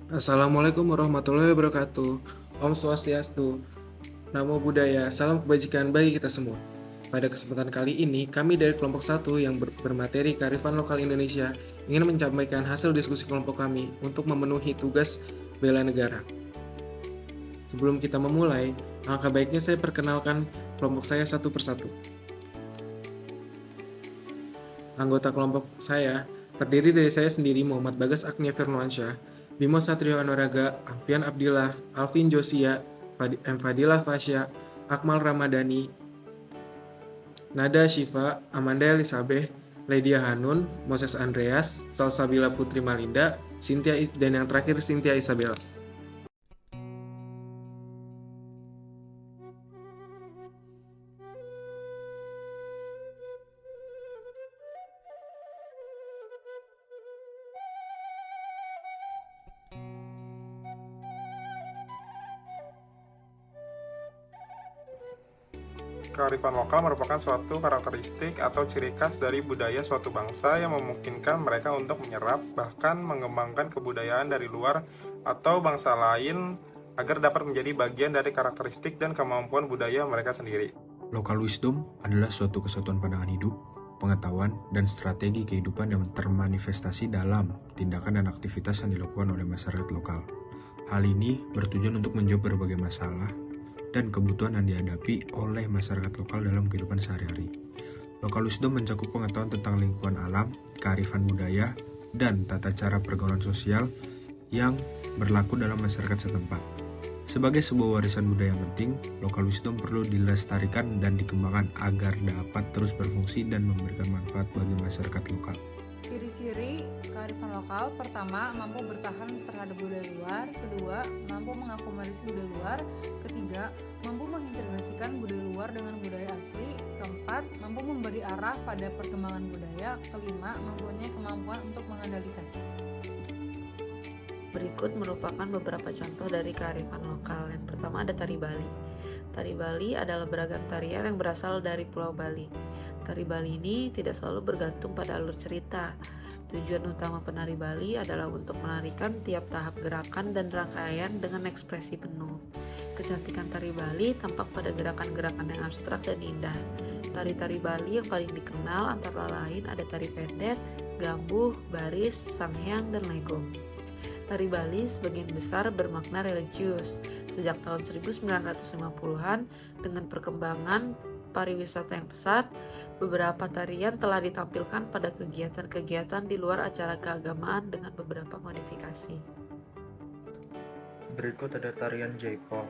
Assalamualaikum warahmatullahi wabarakatuh. Om Swastiastu, Namo Buddhaya, salam kebajikan bagi kita semua. Pada kesempatan kali ini, kami dari kelompok satu yang bermateri kearifan lokal Indonesia ingin menyampaikan hasil diskusi kelompok kami untuk memenuhi tugas bela negara. Sebelum kita memulai, alangkah baiknya saya perkenalkan kelompok saya satu persatu. Anggota kelompok saya terdiri dari saya sendiri Muhammad Bagas Agnia Firmansyah, Bimo Satrio Anwaraga, Alfian Abdillah, Alvin Josia, Fadilah Fasya, Akmal Ramadhani, Nada Syifa, Amanda Elizabeth, Lydia Hanun, Moses Andreas, Salsabila Putri Malinda, dan yang terakhir Cynthia Isabella. Kearifan lokal merupakan suatu karakteristik atau ciri khas dari budaya suatu bangsa yang memungkinkan mereka untuk menyerap bahkan mengembangkan kebudayaan dari luar atau bangsa lain agar dapat menjadi bagian dari karakteristik dan kemampuan budaya mereka sendiri. Local wisdom adalah suatu kesatuan pandangan hidup, pengetahuan, dan strategi kehidupan yang termanifestasi dalam tindakan dan aktivitas yang dilakukan oleh masyarakat lokal. Hal ini bertujuan untuk menjawab berbagai masalah dan kebutuhan yang dihadapi oleh masyarakat lokal dalam kehidupan sehari-hari. Local wisdom mencakup pengetahuan tentang lingkungan alam, kearifan budaya, dan tata cara pergaulan sosial yang berlaku dalam masyarakat setempat. Sebagai sebuah warisan budaya yang penting, local wisdom perlu dilestarikan dan dikembangkan agar dapat terus berfungsi dan memberikan manfaat bagi masyarakat lokal. Ciri-ciri kearifan lokal: pertama, mampu bertahan terhadap budaya luar; kedua, mampu mengakomodasi budaya luar; ketiga, mampu mengintegrasikan budaya luar dengan budaya asli; keempat, mampu memberi arah pada perkembangan budaya; kelima, mempunyai kemampuan untuk mengendalikan. Berikut merupakan beberapa contoh dari kearifan lokal. Yang pertama ada tari Bali. Tari Bali adalah beragam tarian yang berasal dari Pulau Bali. Tari Bali ini tidak selalu bergantung pada alur cerita. Tujuan utama penari Bali adalah untuk menarikan tiap tahap gerakan dan rangkaian dengan ekspresi penuh. Kecantikan tari Bali tampak pada gerakan-gerakan yang abstrak dan indah. Tari-tari Bali yang paling dikenal antara lain ada tari pendek, gambuh, baris, sanghyang, dan legong. Tari Bali sebagian besar bermakna religius. Sejak tahun 1950-an, dengan perkembangan pariwisata yang pesat, beberapa tarian telah ditampilkan pada kegiatan-kegiatan di luar acara keagamaan dengan beberapa modifikasi. Berikut ada tarian Jaipong.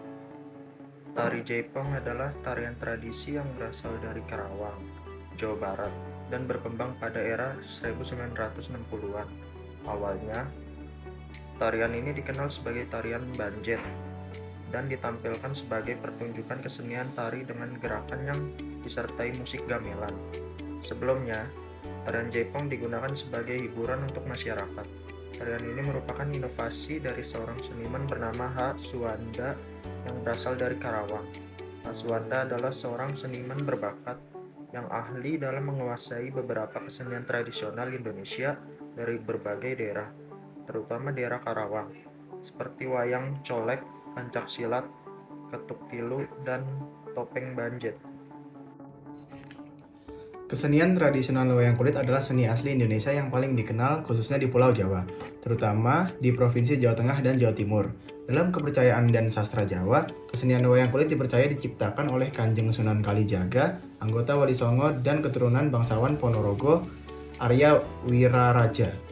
Tari Jaipong adalah tarian tradisi yang berasal dari Karawang, Jawa Barat, dan berkembang pada era 1960-an. Awalnya, tarian ini dikenal sebagai tarian Banjet dan ditampilkan sebagai pertunjukan kesenian tari dengan gerakan yang disertai musik gamelan. Sebelumnya, tarian Jaipong digunakan sebagai hiburan untuk masyarakat. Tarian ini merupakan inovasi dari seorang seniman bernama H. Suwanda yang berasal dari Karawang. H. Suwanda adalah seorang seniman berbakat yang ahli dalam menguasai beberapa kesenian tradisional Indonesia dari berbagai daerah, terutama daerah Karawang, seperti wayang colek, pencak silat, ketuk tilu, dan topeng Banjet. Kesenian tradisional wayang kulit adalah seni asli Indonesia yang paling dikenal khususnya di Pulau Jawa, terutama di Provinsi Jawa Tengah dan Jawa Timur. Dalam kepercayaan dan sastra Jawa, kesenian wayang kulit dipercaya diciptakan oleh Kanjeng Sunan Kalijaga, anggota Wali Songo dan keturunan bangsawan Ponorogo, Arya Wiraraja.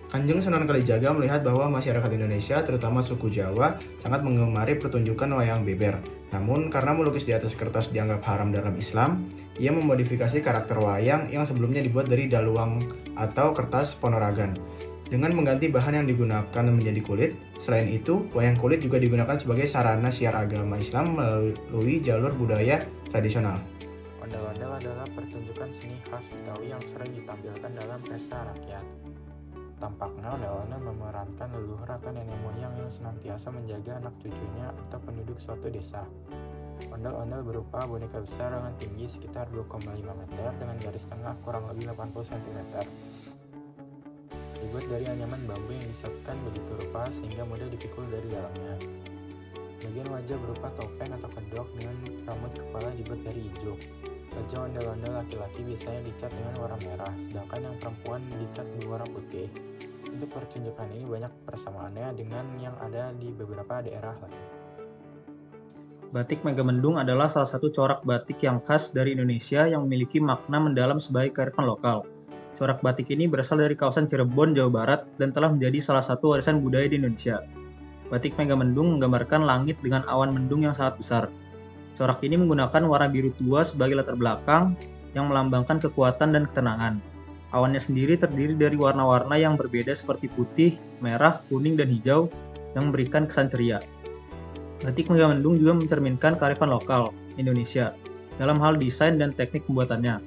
Kanjeng Sunan Kalijaga melihat bahwa masyarakat Indonesia, terutama suku Jawa, sangat mengemari pertunjukan wayang beber. Namun, karena melukis di atas kertas dianggap haram dalam Islam, ia memodifikasi karakter wayang yang sebelumnya dibuat dari daluang atau kertas ponorogan dengan mengganti bahan yang digunakan menjadi kulit. Selain itu, wayang kulit juga digunakan sebagai sarana syiar agama Islam melalui jalur budaya tradisional. Ondel-ondel adalah pertunjukan seni khas Betawi yang sering ditampilkan dalam pesta rakyat. Tampaknya ondel-ondel memerankan leluhur atau nenek moyang yang senantiasa menjaga anak cucunya atau penduduk suatu desa. Ondel-ondel berupa boneka besar dengan tinggi sekitar 2,5 meter dengan garis tengah kurang lebih 80 cm. dibuat dari anyaman bambu yang disiapkan begitu rupa sehingga mudah dipikul dari dalamnya. Bagian wajah berupa topeng atau kedok dengan rambut kepala dibuat dari hijau. Baju ondel-ondel laki-laki biasanya dicat dengan warna merah, sedangkan yang perempuan dicat berwarna putih. Untuk pertunjukan ini banyak persamaannya dengan yang ada di beberapa daerah lain. Batik Megamendung adalah salah satu corak batik yang khas dari Indonesia yang memiliki makna mendalam sebagai kearifan lokal. Corak batik ini berasal dari kawasan Cirebon, Jawa Barat, dan telah menjadi salah satu warisan budaya di Indonesia. Batik Megamendung menggambarkan langit dengan awan mendung yang sangat besar. Corak ini menggunakan warna biru tua sebagai latar belakang yang melambangkan kekuatan dan ketenangan. Awannya sendiri terdiri dari warna-warna yang berbeda seperti putih, merah, kuning, dan hijau yang memberikan kesan ceria. Batik Megamendung juga mencerminkan kearifan lokal Indonesia dalam hal desain dan teknik pembuatannya.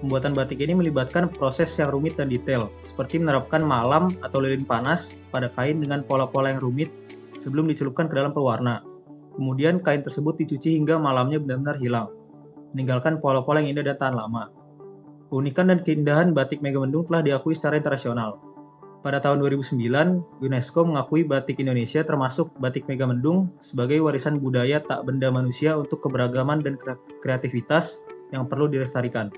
Pembuatan batik ini melibatkan proses yang rumit dan detail, seperti menerapkan malam atau lilin panas pada kain dengan pola-pola yang rumit sebelum dicelupkan ke dalam pewarna. Kemudian kain tersebut dicuci hingga malamnya benar-benar hilang, meninggalkan pola-pola yang indah dan tahan lama. Keunikan dan keindahan batik Megamendung telah diakui secara internasional. Pada tahun 2009, UNESCO mengakui batik Indonesia termasuk batik Megamendung sebagai warisan budaya tak benda manusia untuk keberagaman dan kreativitas yang perlu dilestarikan.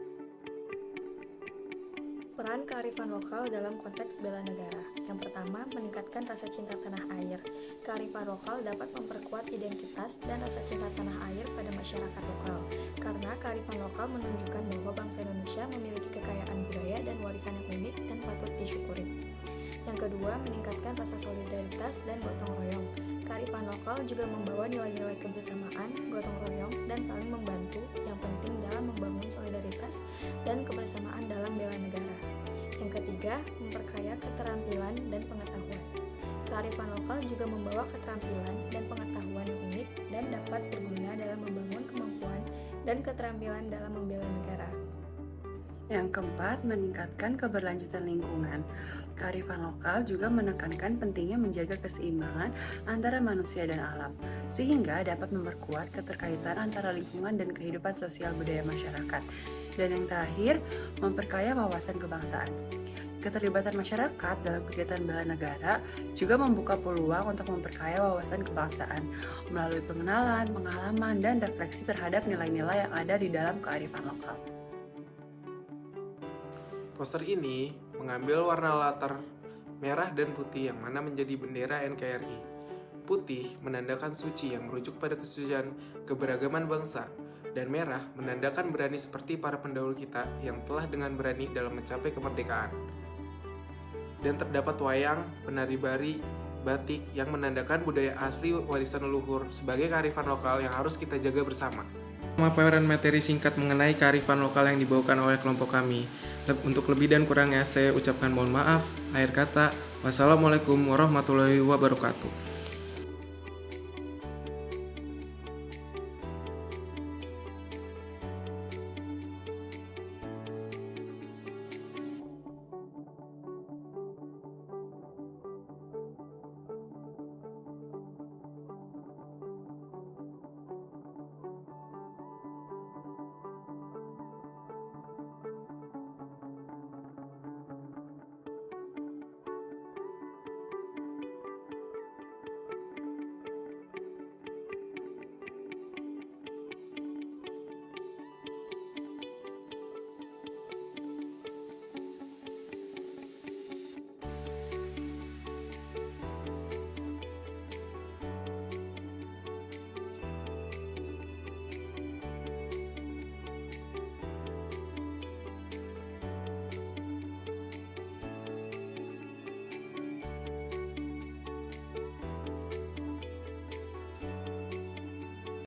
Peran kearifan lokal dalam konteks bela negara. Yang pertama, meningkatkan rasa cinta tanah air. Kearifan lokal dapat memperkuat identitas dan rasa cinta tanah air pada masyarakat lokal. Karena kearifan lokal menunjukkan bahwa bangsa Indonesia memiliki kekayaan budaya dan warisan yang unik dan patut disyukuri. Yang kedua, meningkatkan rasa solidaritas dan gotong royong. Kearifan lokal juga membawa nilai-nilai kebersamaan, gotong royong, dan saling membantu yang penting dalam membangun solidaritas dan kebersamaan dalam bela negara. Yang ketiga, memperkaya keterampilan dan pengetahuan. Kearifan lokal juga membawa keterampilan dan pengetahuan yang unik dan dapat berguna dalam membangun kemampuan dan keterampilan dalam membela negara. Yang keempat, meningkatkan keberlanjutan lingkungan. Kearifan lokal juga menekankan pentingnya menjaga keseimbangan antara manusia dan alam, sehingga dapat memperkuat keterkaitan antara lingkungan dan kehidupan sosial budaya masyarakat. Dan yang terakhir, memperkaya wawasan kebangsaan. Keterlibatan masyarakat dalam kegiatan bela negara juga membuka peluang untuk memperkaya wawasan kebangsaan melalui pengenalan, pengalaman, dan refleksi terhadap nilai-nilai yang ada di dalam kearifan lokal. Poster ini mengambil warna latar merah dan putih yang mana menjadi bendera NKRI. Putih menandakan suci yang merujuk pada kesucian keberagaman bangsa, dan merah menandakan berani seperti para pendahulu kita yang telah dengan berani dalam mencapai kemerdekaan. Dan terdapat wayang, penari-bari, batik yang menandakan budaya asli warisan leluhur sebagai kearifan lokal yang harus kita jaga bersama. Pemaparan materi singkat mengenai kearifan lokal yang dibawakan oleh kelompok kami. Untuk lebih dan kurangnya saya ucapkan mohon maaf. Akhir kata, wassalamualaikum warahmatullahi wabarakatuh.